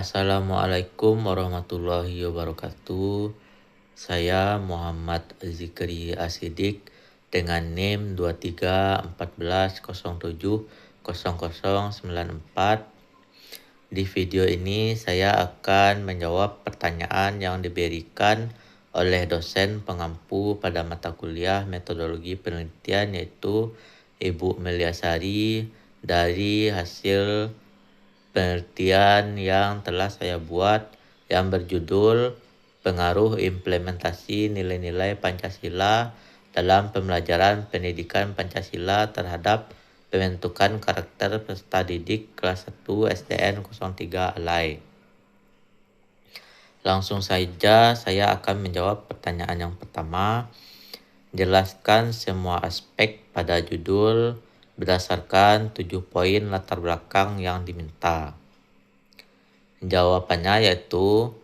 Assalamualaikum warahmatullahi wabarakatuh. Saya Muhammad Zikri Asidik dengan NIM 2314070094. Di video ini saya akan menjawab pertanyaan yang diberikan oleh dosen pengampu pada mata kuliah metodologi penelitian, yaitu Ibu Meliasari, dari hasil penelitian yang telah saya buat yang berjudul Pengaruh Implementasi Nilai-nilai Pancasila dalam Pembelajaran Pendidikan Pancasila terhadap pembentukan karakter peserta didik kelas 1 STN 03 Alai. Langsung saja saya akan menjawab pertanyaan yang pertama. Jelaskan semua aspek pada judul berdasarkan 7 poin latar belakang yang diminta. Jawabannya yaitu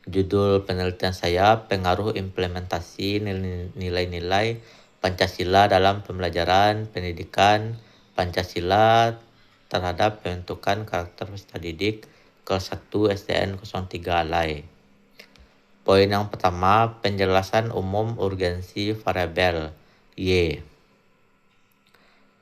judul penelitian saya pengaruh implementasi nilai-nilai Pancasila dalam pembelajaran pendidikan Pancasila terhadap pembentukan karakter peserta didik kelas 1 STN 03 Alai. Poin yang pertama, penjelasan umum urgensi variabel Y.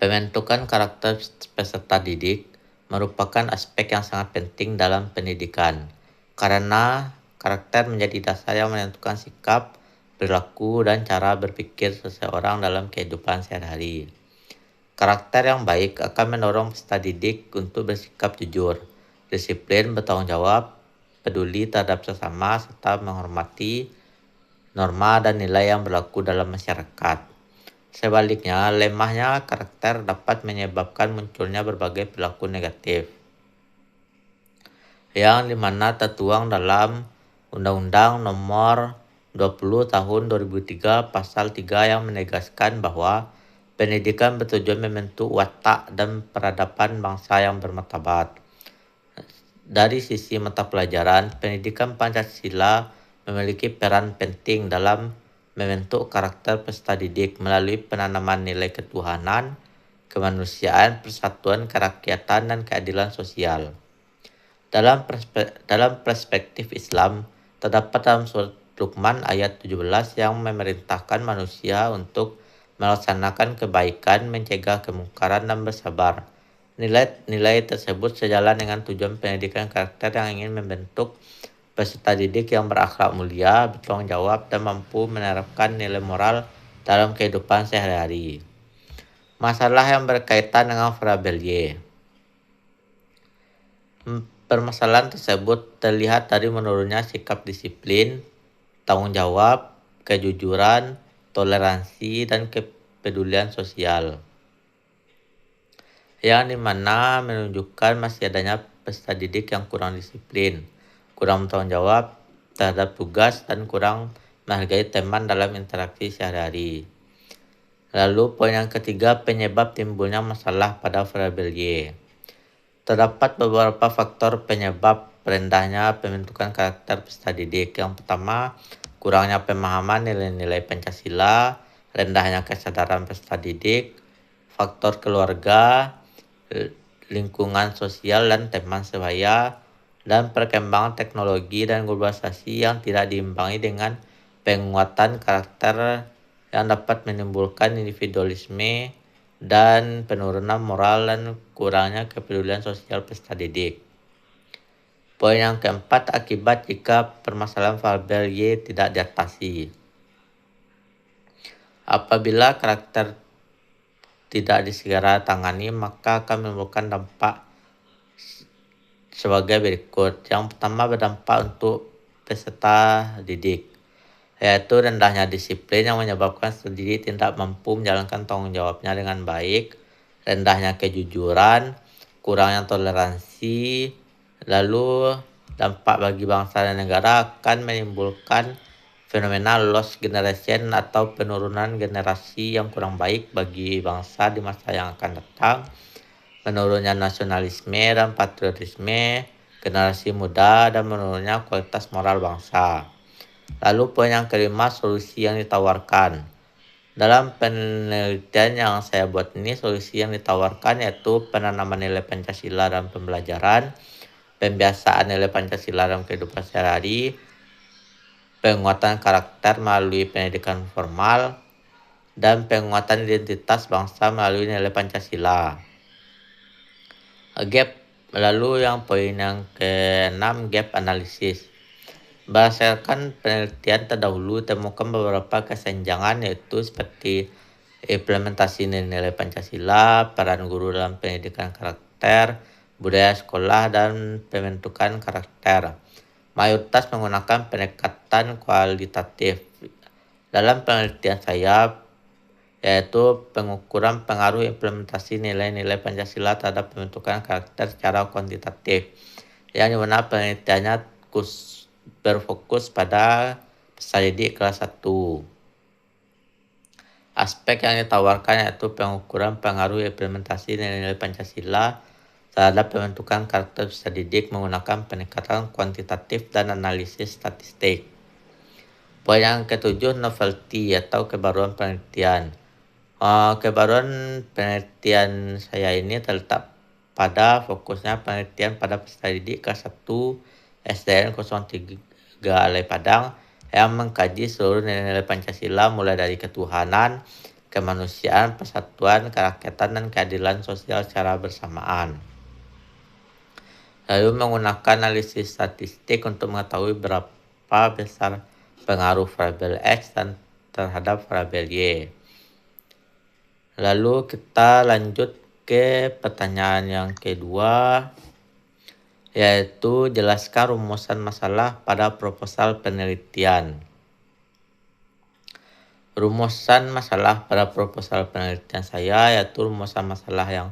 Pembentukan karakter peserta didik merupakan aspek yang sangat penting dalam pendidikan, karena karakter menjadi dasar yang menentukan sikap, perilaku, dan cara berpikir seseorang dalam kehidupan sehari-hari. Karakter yang baik akan mendorong peserta didik untuk bersikap jujur, disiplin, bertanggung jawab, peduli terhadap sesama, serta menghormati norma dan nilai yang berlaku dalam masyarakat. Sebaliknya, lemahnya karakter dapat menyebabkan munculnya berbagai perilaku negatif yang dimana tertuang dalam Undang-Undang Nomor 20 Tahun 2003 Pasal 3 yang menegaskan bahwa pendidikan bertujuan membentuk watak dan peradaban bangsa yang bermartabat. Dari sisi mata pelajaran, pendidikan Pancasila memiliki peran penting dalam membentuk karakter peserta didik melalui penanaman nilai ketuhanan, kemanusiaan, persatuan, kerakyatan, dan keadilan sosial. Dalam perspektif Islam, terdapat dalam surat Luqman ayat 17 yang memerintahkan manusia untuk melaksanakan kebaikan, mencegah kemungkaran, dan bersabar. Nilai-nilai tersebut sejalan dengan tujuan pendidikan karakter yang ingin membentuk peserta didik yang berakhlak mulia, bertanggung jawab, dan mampu menerapkan nilai moral dalam kehidupan sehari-hari. Masalah yang berkaitan dengan variabel Y. Permasalahan tersebut terlihat dari menurunnya sikap disiplin, tanggung jawab, kejujuran, toleransi, dan kepedulian sosial, yang dimana menunjukkan masih adanya peserta didik yang kurang disiplin, kurang bertanggung jawab terhadap tugas, dan kurang menghargai teman dalam interaksi sehari-hari. Lalu poin yang ketiga, penyebab timbulnya masalah pada variabel Y. Terdapat beberapa faktor penyebab rendahnya pembentukan karakter peserta didik. Yang pertama, kurangnya pemahaman nilai-nilai Pancasila, rendahnya kesadaran peserta didik, faktor keluarga, lingkungan sosial dan teman sebaya, dan perkembangan teknologi dan globalisasi yang tidak diimbangi dengan penguatan karakter yang dapat menimbulkan individualisme dan penurunan moral dan kurangnya kepedulian sosial peserta didik. Poin yang keempat, akibat jika permasalahan variabel Y tidak diatasi. Apabila karakter tidak disegera tangani, maka akan menimbulkan dampak sebagai berikut. Yang pertama, berdampak untuk peserta didik, yaitu rendahnya disiplin yang menyebabkan peserta didik tidak mampu menjalankan tanggung jawabnya dengan baik, rendahnya kejujuran, kurangnya toleransi. Lalu dampak bagi bangsa dan negara akan menimbulkan fenomena lost generation atau penurunan generasi yang kurang baik bagi bangsa di masa yang akan datang, menurunnya nasionalisme dan patriotisme generasi muda, dan menurunnya kualitas moral bangsa. Lalu poin yang kelima, solusi yang ditawarkan. Dalam penelitian yang saya buat ini, solusi yang ditawarkan yaitu penanaman nilai Pancasila dalam pembelajaran, pembiasaan nilai Pancasila dalam kehidupan sehari-hari, penguatan karakter melalui pendidikan formal, dan penguatan identitas bangsa melalui nilai Pancasila. Gap. Lalu yang poin yang ke-6, gap analisis. Berdasarkan penelitian terdahulu, temukan beberapa kesenjangan, yaitu seperti implementasi nilai Pancasila, peran guru dalam pendidikan karakter, budaya sekolah, dan pembentukan karakter. Mayoritas menggunakan pendekatan kualitatif. Dalam penelitian saya, yaitu pengukuran pengaruh implementasi nilai-nilai Pancasila terhadap pembentukan karakter secara kuantitatif, yang dimana penelitiannya berfokus pada peserta didik kelas 1. Aspek yang ditawarkan yaitu pengukuran pengaruh implementasi nilai-nilai Pancasila terhadap pembentukan karakter peserta didik menggunakan pendekatan kuantitatif dan analisis statistik. Poin yang ke-7, novelty atau kebaruan penelitian. Kebaruan penelitian saya ini terletak pada fokusnya penelitian pada peserta didik kelas 1 SDN 03 Alai Padang yang mengkaji seluruh nilai-nilai Pancasila mulai dari ketuhanan, kemanusiaan, persatuan, kerakyatan, dan keadilan sosial secara bersamaan. Lalu menggunakan analisis statistik untuk mengetahui berapa besar pengaruh variabel X dan terhadap variabel Y. Lalu kita lanjut ke pertanyaan yang kedua, yaitu jelaskan rumusan masalah pada proposal penelitian. Rumusan masalah pada proposal penelitian saya yaitu rumusan masalah yang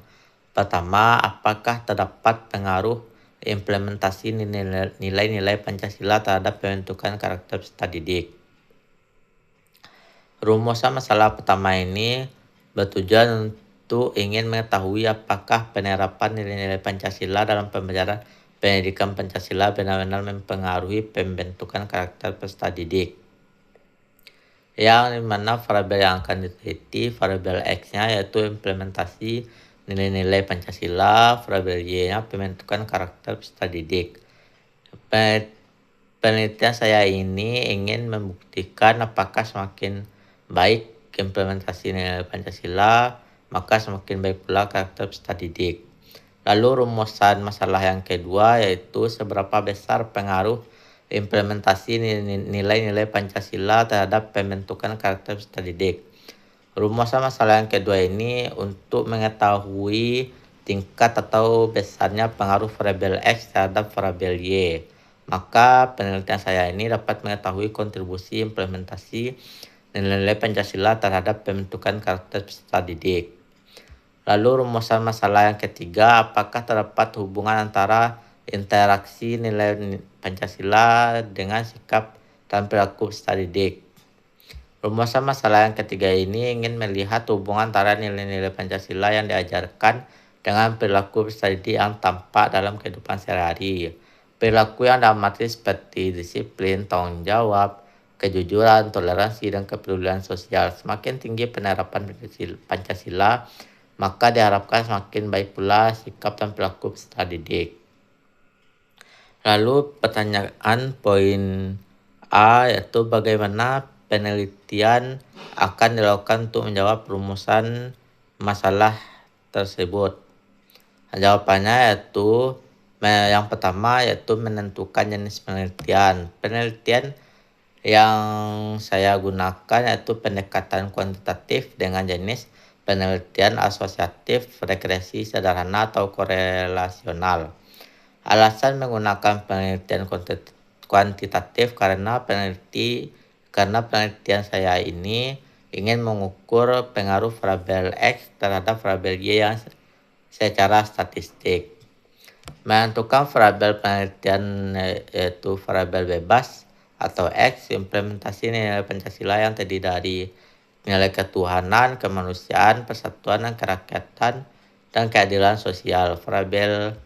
pertama, apakah terdapat pengaruh implementasi nilai-nilai Pancasila terhadap pembentukan karakter peserta didik. Rumusan masalah pertama ini bertujuan untuk ingin mengetahui apakah penerapan nilai-nilai Pancasila dalam pembelajaran pendidikan Pancasila benar-benar mempengaruhi pembentukan karakter peserta didik. Yang dimana variabel yang akan diteliti variabel X-nya yaitu implementasi nilai-nilai Pancasila, variabel Y-nya pembentukan karakter peserta didik. Penelitian saya ini ingin membuktikan apakah semakin baik implementasi nilai Pancasila, maka semakin baik pula karakter peserta didik. Lalu rumusan masalah yang kedua yaitu seberapa besar pengaruh implementasi nilai-nilai Pancasila terhadap pembentukan karakter peserta didik. Rumusan masalah yang kedua ini untuk mengetahui tingkat atau besarnya pengaruh variabel X terhadap variabel Y. Maka penelitian saya ini dapat mengetahui kontribusi implementasi nilai-nilai Pancasila terhadap pembentukan karakter peserta didik. Lalu rumusan masalah yang ketiga, apakah terdapat hubungan antara interaksi nilai Pancasila dengan sikap dan perilaku peserta didik. Rumusan masalah yang ketiga ini ingin melihat hubungan antara nilai-nilai Pancasila yang diajarkan dengan perilaku peserta didik yang tampak dalam kehidupan sehari-hari. Perilaku yang diamati seperti disiplin, tanggung jawab, kejujuran, toleransi, dan kepedulian sosial. Semakin tinggi penerapan Pancasila, maka diharapkan semakin baik pula sikap dan perilaku peserta didik. Lalu pertanyaan poin A yaitu bagaimana penelitian akan dilakukan untuk menjawab rumusan masalah tersebut. Jawabannya yaitu yang pertama yaitu menentukan jenis penelitian. Penelitian yang saya gunakan yaitu pendekatan kuantitatif dengan jenis penelitian asosiatif, regresi sederhana atau korelasional. Alasan menggunakan penelitian kuantitatif karena penelitian saya ini ingin mengukur pengaruh variabel X terhadap variabel Y yang secara statistik. Menentukan variabel penelitian yaitu variabel bebas atau X, implementasi nilai Pancasila yang terdiri dari nilai ketuhanan, kemanusiaan, persatuan, dan kerakyatan, dan keadilan sosial. Variabel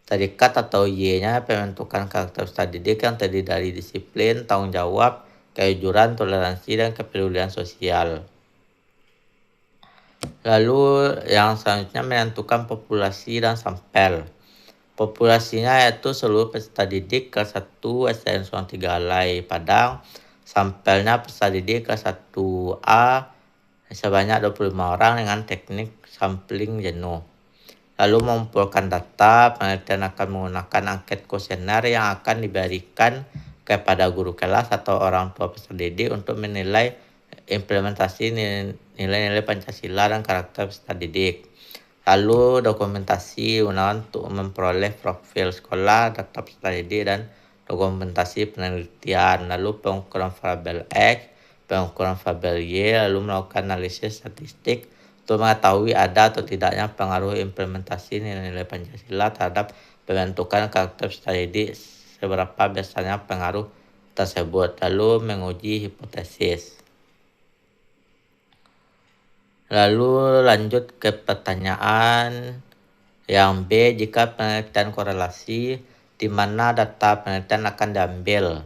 tadikat atau Y-nya pembentukan karakter peserta didik yang terdiri dari disiplin, tanggung jawab, kejujuran, toleransi, dan kepedulian sosial. Lalu yang selanjutnya menentukan populasi dan sampel. Populasinya yaitu seluruh peserta didik kelas 1 SDN Suang Tiga Alai Padang. Sampelnya peserta didik kelas 1A sebanyak 25 orang dengan teknik sampling jenuh. Lalu mengumpulkan data, penelitian akan menggunakan angket kuesioner yang akan diberikan kepada guru kelas atau orang tua peserta didik untuk menilai implementasi nilai-nilai Pancasila dan karakter peserta didik. Lalu dokumentasi gunakan untuk memperoleh profil sekolah, data peserta didik, dan dokumentasi penelitian. Lalu pengukuran variabel X, pengukuran variabel Y, lalu melakukan analisis statistik untuk mengetahui ada atau tidaknya pengaruh implementasi nilai-nilai Pancasila terhadap pembentukan karakter peserta didik, seberapa besarnya pengaruh tersebut. Lalu menguji hipotesis. Lalu lanjut ke pertanyaan yang B, jika penelitian korelasi, di mana data penelitian akan diambil,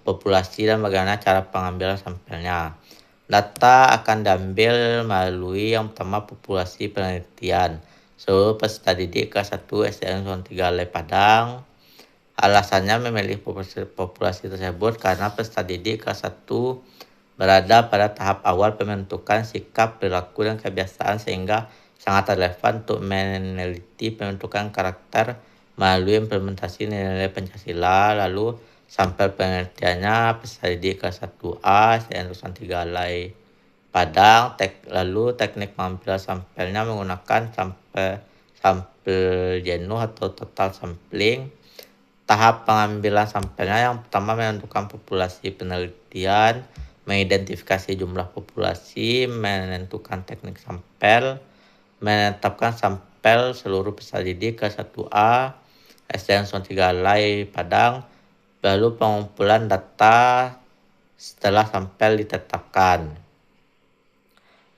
populasi dan bagaimana cara pengambilan sampelnya. Data akan diambil melalui yang pertama populasi penelitian. Seluruh peserta didik kelas 1 SDN Suang Tiga Alai Padang. Alasannya memilih populasi tersebut karena peserta didik kelas 1 berada pada tahap awal pembentukan sikap, perilaku, dan kebiasaan sehingga sangat relevan untuk meneliti pembentukan karakter melalui implementasi nilai-nilai Pancasila. Lalu sampel penelitiannya peserta didik kelas 1A SDN Suang Tiga Alai Padang. Lalu teknik pengambilan sampelnya menggunakan sampel jenuh atau total sampling. Tahap pengambilan sampelnya yang pertama menentukan populasi penelitian, mengidentifikasi jumlah populasi, menentukan teknik sampel, menetapkan sampel seluruh peserta didik kelas 1A SDN Suang Tiga Alai Padang, lalu pengumpulan data setelah sampel ditetapkan.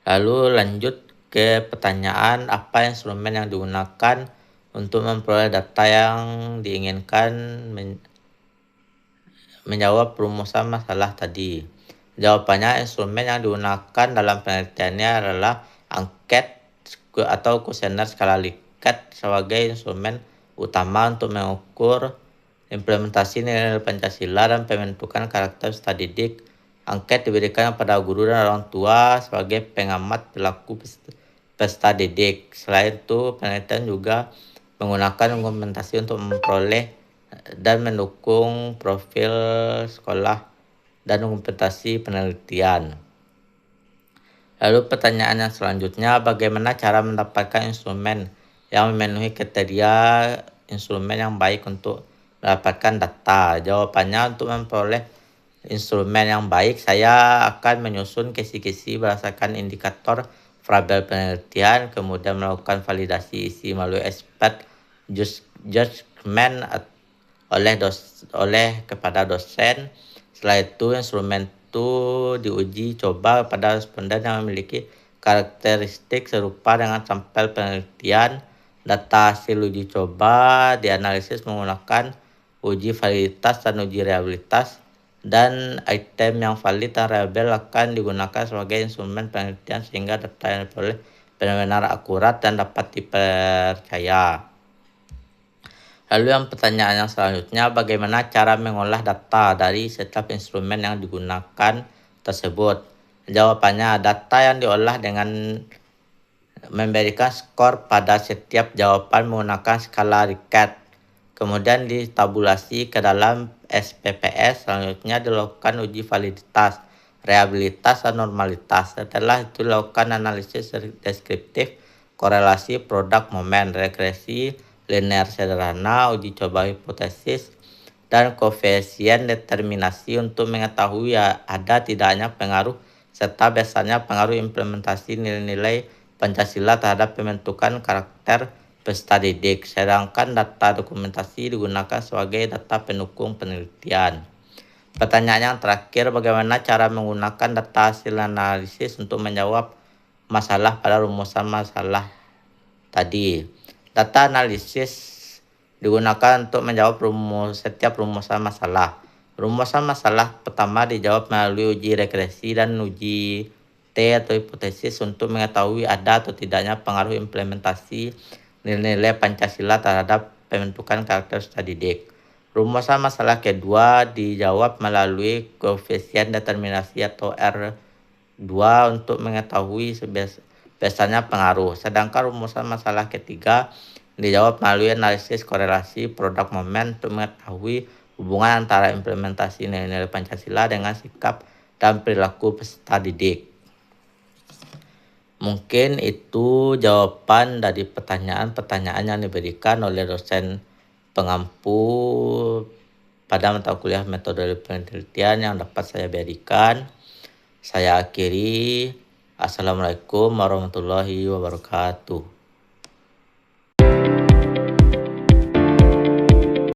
Lalu lanjut ke pertanyaan, apa instrumen yang digunakan untuk memperoleh data yang diinginkan menjawab rumusan masalah tadi. Jawabannya, instrumen yang digunakan dalam penelitiannya adalah angket atau kuesioner skala Likert sebagai instrumen utama untuk mengukur implementasi nilai Pancasila dan pembentukan karakter peserta didik. Angket diberikan kepada guru dan orang tua sebagai pengamat perilaku peserta didik. Selain itu, penelitian juga menggunakan dokumentasi untuk memperoleh dan mendukung profil sekolah dan dokumentasi penelitian. Lalu pertanyaan yang selanjutnya, bagaimana cara mendapatkan instrumen yang memenuhi kriteria instrumen yang baik untuk mendapatkan data? Jawabannya, untuk memperoleh instrumen yang baik, saya akan menyusun kisi-kisi berdasarkan indikator variabel penelitian, kemudian melakukan validasi isi melalui expert judgment oleh kepada dosen. Setelah itu, instrumen itu diuji coba pada responden yang memiliki karakteristik serupa dengan sampel penelitian. Data hasil uji coba dianalisis menggunakan uji validitas dan uji reliabilitas, dan item yang valid dan reliable akan digunakan sebagai instrumen penelitian sehingga data yang diperoleh benar-benar akurat dan dapat dipercaya. Lalu yang pertanyaan yang selanjutnya, bagaimana cara mengolah data dari setiap instrumen yang digunakan tersebut? Jawabannya, data yang diolah dengan memberikan skor pada setiap jawaban menggunakan skala Likert, kemudian ditabulasi ke dalam SPPS. Selanjutnya dilakukan uji validitas, reliabilitas, dan normalitas. Setelah itu dilakukan analisis deskriptif, korelasi, produk, momen, regresi linear sederhana, uji coba hipotesis, dan koefisien determinasi untuk mengetahui ada tidaknya pengaruh serta besarnya pengaruh implementasi nilai-nilai Pancasila terhadap pembentukan karakter peserta didik. Sedangkan data dokumentasi digunakan sebagai data pendukung penelitian. Pertanyaan yang terakhir, bagaimana cara menggunakan data hasil analisis untuk menjawab masalah pada rumusan masalah tadi? Data analisis digunakan untuk menjawab setiap rumusan masalah. Rumusan masalah pertama dijawab melalui uji regresi dan uji T atau hipotesis untuk mengetahui ada atau tidaknya pengaruh implementasi nilai-nilai Pancasila terhadap pembentukan karakter peserta didik. Rumusan masalah kedua dijawab melalui koefisien determinasi atau R2 untuk mengetahui biasanya pengaruh. Sedangkan rumusan masalah ketiga dijawab melalui analisis korelasi produk momen untuk mengetahui hubungan antara implementasi nilai-nilai Pancasila dengan sikap dan perilaku peserta didik. Mungkin itu jawaban dari pertanyaan-pertanyaan yang diberikan oleh dosen pengampu pada mata kuliah metode penelitian yang dapat saya berikan. Saya akhiri. Assalamualaikum warahmatullahi wabarakatuh.